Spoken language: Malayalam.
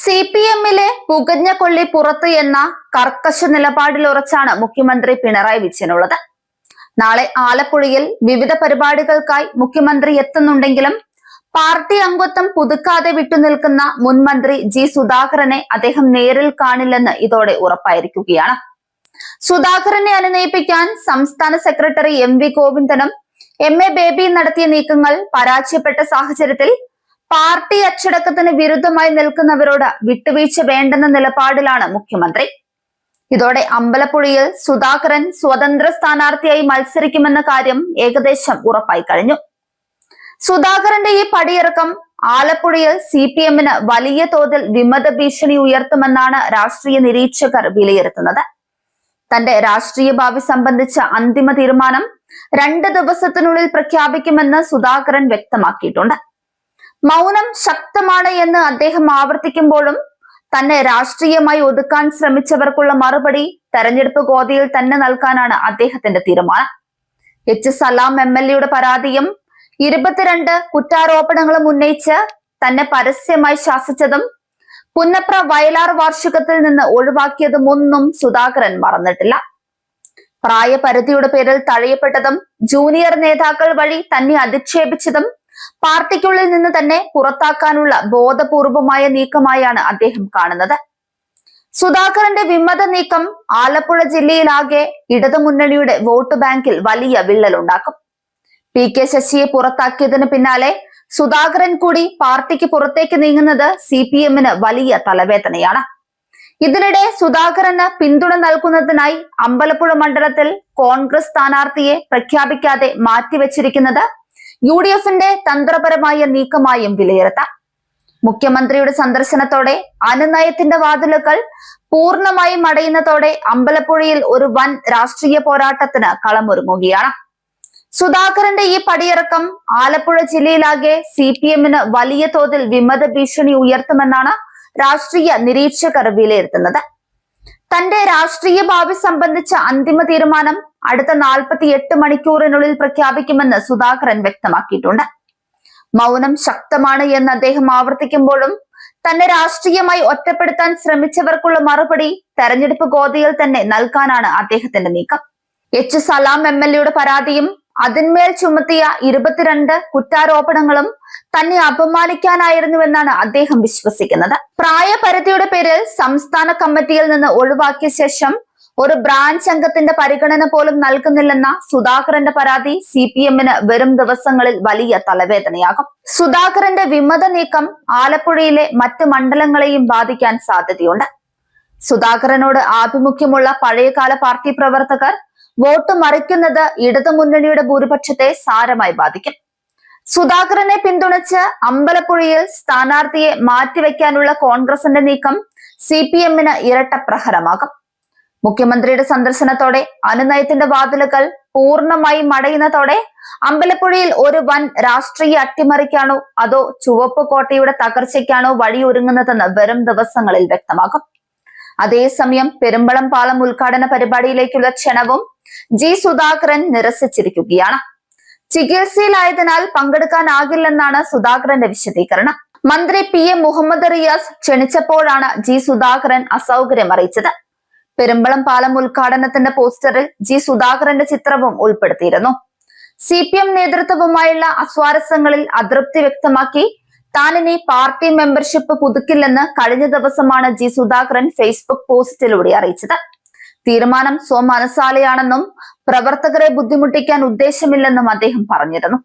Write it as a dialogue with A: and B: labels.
A: CPM-ലെ പുകഞ്ഞ കൊള്ളി പുറത്ത് എന്ന കർക്കശ നിലപാടിൽ ഉറച്ചാണ് മുഖ്യമന്ത്രി പിണറായി വിജയനുള്ളത്. നാളെ ആലപ്പുഴയിൽ വിവിധ പരിപാടികൾക്കായി മുഖ്യമന്ത്രി എത്തുന്നുണ്ടെങ്കിലും പാർട്ടി അംഗത്വം പുതുക്കാതെ വിട്ടുനിൽക്കുന്ന മുൻ മന്ത്രി ജി സുധാകരനെ അദ്ദേഹം നേരിൽ കാണില്ലെന്ന് ഇതോടെ ഉറപ്പായിരിക്കുകയാണ്. സുധാകരനെ അനുനയിപ്പിക്കാൻ സംസ്ഥാന സെക്രട്ടറി MV ഗോവിന്ദനും MA ബേബിയും നടത്തിയ നീക്കങ്ങൾ പരാജയപ്പെട്ട സാഹചര്യത്തിൽ പാർട്ടി അച്ചടക്കത്തിന് വിരുദ്ധമായി നിൽക്കുന്നവരോട് വിട്ടുവീഴ്ച വേണ്ടെന്ന നിലപാടിലാണ് മുഖ്യമന്ത്രി. ഇതോടെ അമ്പലപ്പുഴയിൽ സുധാകരൻ സ്വതന്ത്ര സ്ഥാനാർത്ഥിയായി മത്സരിക്കുമെന്ന കാര്യം ഏകദേശം ഉറപ്പായി കഴിഞ്ഞു. സുധാകരന്റെ ഈ പടിയിറക്കം ആലപ്പുഴയിൽ CPM-ന് വലിയ തോതിൽ വിമത ഭീഷണി ഉയർത്തുമെന്നാണ് രാഷ്ട്രീയ നിരീക്ഷകർ വിലയിരുത്തുന്നത്. തന്റെ രാഷ്ട്രീയ ഭാവി സംബന്ധിച്ച അന്തിമ തീരുമാനം 2 ദിവസത്തിനുള്ളിൽ പ്രഖ്യാപിക്കുമെന്ന് സുധാകരൻ വ്യക്തമാക്കിയിട്ടുണ്ട്. മൗനം ശക്തമാണ് എന്ന് അദ്ദേഹം ആവർത്തിക്കുമ്പോഴും തന്നെ രാഷ്ട്രീയമായി ഒതുക്കാൻ ശ്രമിച്ചവർക്കുള്ള മറുപടി തെരഞ്ഞെടുപ്പ് ഗോതയിൽ തന്നെ നൽകാനാണ് അദ്ദേഹത്തിന്റെ തീരുമാനം. സലാം MLA-യുടെ പരാതിയും 22 കുറ്റാരോപണങ്ങളും ഉന്നയിച്ച് തന്നെ പരസ്യമായി ശാസിച്ചതും പുന്നപ്ര വയലാർ വാർഷികത്തിൽ നിന്ന് ഒഴിവാക്കിയതും ഒന്നും സുധാകരൻ മറന്നിട്ടില്ല. പ്രായപരിധിയുടെ പേരിൽ തഴയപ്പെട്ടതും ജൂനിയർ നേതാക്കൾ വഴി തന്നെ അധിക്ഷേപിച്ചതും പാർട്ടിക്കുള്ളിൽ നിന്ന് തന്നെ പുറത്താക്കാനുള്ള ബോധപൂർവമായ നീക്കമായാണ് അദ്ദേഹം കാണുന്നത്. സുധാകരന്റെ വിമത നീക്കം ആലപ്പുഴ ജില്ലയിലാകെ ഇടതുമുന്നണിയുടെ വോട്ട് ബാങ്കിൽ വലിയ വിള്ളലുണ്ടാക്കും. PK ശശിയെ പുറത്താക്കിയതിന് പിന്നാലെ സുധാകരൻ കൂടി പാർട്ടിക്ക് പുറത്തേക്ക് നീങ്ങുന്നത് CPM-ന് വലിയ തലവേദനയാണ്. ഇതിനിടെ സുധാകരന് പിന്തുണ നൽകുന്നതിനായി അമ്പലപ്പുഴ മണ്ഡലത്തിൽ കോൺഗ്രസ് സ്ഥാനാർത്ഥിയെ പ്രഖ്യാപിക്കാതെ മാറ്റിവെച്ചിരിക്കുന്നത് UDF-ന്റെ തന്ത്രപരമായ നീക്കമായും വിലയിരുത്താം. മുഖ്യമന്ത്രിയുടെ സന്ദർശനത്തോടെ അനുനയത്തിന്റെ വാതിലുകൾ പൂർണ്ണമായും അടയുന്നതോടെ അമ്പലപ്പുഴയിൽ ഒരു വൻ രാഷ്ട്രീയ പോരാട്ടത്തിന് കളമൊരുങ്ങുകയാണ്. സുധാകരന്റെ ഈ പടിയിറക്കം ആലപ്പുഴ ജില്ലയിലാകെ CPM-ന് വലിയ തോതിൽ വിമത ഭീഷണി ഉയർത്തുമെന്നാണ് രാഷ്ട്രീയ നിരീക്ഷകർ വിലയിരുത്തുന്നത്. തന്റെ രാഷ്ട്രീയ ഭാവി സംബന്ധിച്ച അന്തിമ തീരുമാനം അടുത്ത 48 മണിക്കൂറിനുള്ളിൽ പ്രഖ്യാപിക്കുമെന്ന് സുധാകരൻ വ്യക്തമാക്കിയിട്ടുണ്ട്. മൗനം ശക്തമാണ് എന്ന് അദ്ദേഹം ആവർത്തിക്കുമ്പോഴും തന്നെ രാഷ്ട്രീയമായി ഒറ്റപ്പെടുത്താൻ ശ്രമിച്ചവർക്കുള്ള മറുപടി തെരഞ്ഞെടുപ്പ് ഗോതയിൽ തന്നെ നൽകാനാണ് അദ്ദേഹത്തിന്റെ നീക്കം. സലാം MLA-യുടെ പരാതിയും അതിന്മേൽ ചുമത്തിയ 22 കുറ്റാരോപണങ്ങളും തന്നെ അപമാനിക്കാനായിരുന്നുവെന്നാണ് അദ്ദേഹം വിശ്വസിക്കുന്നത്. പ്രായപരിധിയുടെ പേരിൽ സംസ്ഥാന കമ്മിറ്റിയിൽ നിന്ന് ഒഴിവാക്കിയ ശേഷം ഒരു ബ്രാഞ്ച് അംഗത്തിന്റെ പരിഗണന പോലും നൽകുന്നില്ലെന്ന സുധാകരന്റെ പരാതി CPM-ന് വരും ദിവസങ്ങളിൽ വലിയ തലവേദനയാകും. സുധാകരന്റെ വിമത നീക്കം ആലപ്പുഴയിലെ മറ്റ് മണ്ഡലങ്ങളെയും ബാധിക്കാൻ സാധ്യതയുണ്ട്. സുധാകരനോട് ആഭിമുഖ്യമുള്ള പഴയകാല പാർട്ടി പ്രവർത്തകർ വോട്ട് മറിക്കുന്നത് ഇടതുമുന്നണിയുടെ ഭൂരിപക്ഷത്തെ സാരമായി ബാധിക്കും. സുധാകരനെ പിന്തുണച്ച് അമ്പലപ്പുഴയിൽ സ്ഥാനാർത്ഥിയെ മാറ്റിവെക്കാനുള്ള കോൺഗ്രസിന്റെ നീക്കം CPM-ന് ഇരട്ട പ്രഹരമാകും. മുഖ്യമന്ത്രിയുടെ സന്ദർശനത്തോടെ അനുനയത്തിന്റെ വാതിലുകൾ പൂർണ്ണമായും അടയുന്നതോടെ അമ്പലപ്പുഴയിൽ ഒരു വൻ രാഷ്ട്രീയ അട്ടിമറിക്കാണോ അതോ ചുവപ്പ് കോട്ടയുടെ തകർച്ചയ്ക്കാണോ വഴിയൊരുങ്ങുന്നതെന്ന് വരും ദിവസങ്ങളിൽ വ്യക്തമാകും. അതേസമയം പെരുമ്പളം പാലം ഉദ്ഘാടന പരിപാടിയിലേക്കുള്ള ക്ഷണവും ജി സുധാകരൻ നിരസിച്ചിരിക്കുകയാണ്. ചികിത്സയിലായതിനാൽ പങ്കെടുക്കാനാകില്ലെന്നാണ് സുധാകരന്റെ വിശദീകരണം. മന്ത്രി PM മുഹമ്മദ് റിയാസ് ക്ഷണിച്ചപ്പോഴാണ് ജി സുധാകരൻ അസൗകര്യം അറിയിച്ചത്. പെരുമ്പളം പാലം ഉദ്ഘാടനത്തിന്റെ പോസ്റ്ററിൽ ജി സുധാകരന്റെ ചിത്രവും ഉൾപ്പെടുത്തിയിരുന്നു. CPM നേതൃത്വവുമായുള്ള അസ്വാരസ്യങ്ങളിൽ അതൃപ്തി വ്യക്തമാക്കി താനിനി പാർട്ടി മെമ്പർഷിപ്പ് പുതുക്കില്ലെന്ന് കഴിഞ്ഞ ദിവസമാണ് ജി സുധാകരൻ ഫേസ്ബുക്ക് പോസ്റ്റിലൂടെ അറിയിച്ചത്. തീരുമാനം സ്വമനസാലെയാണെന്നും പ്രവർത്തകരെ ബുദ്ധിമുട്ടിക്കാൻ ഉദ്ദേശമില്ലെന്നും അദ്ദേഹം പറഞ്ഞിരുന്നു.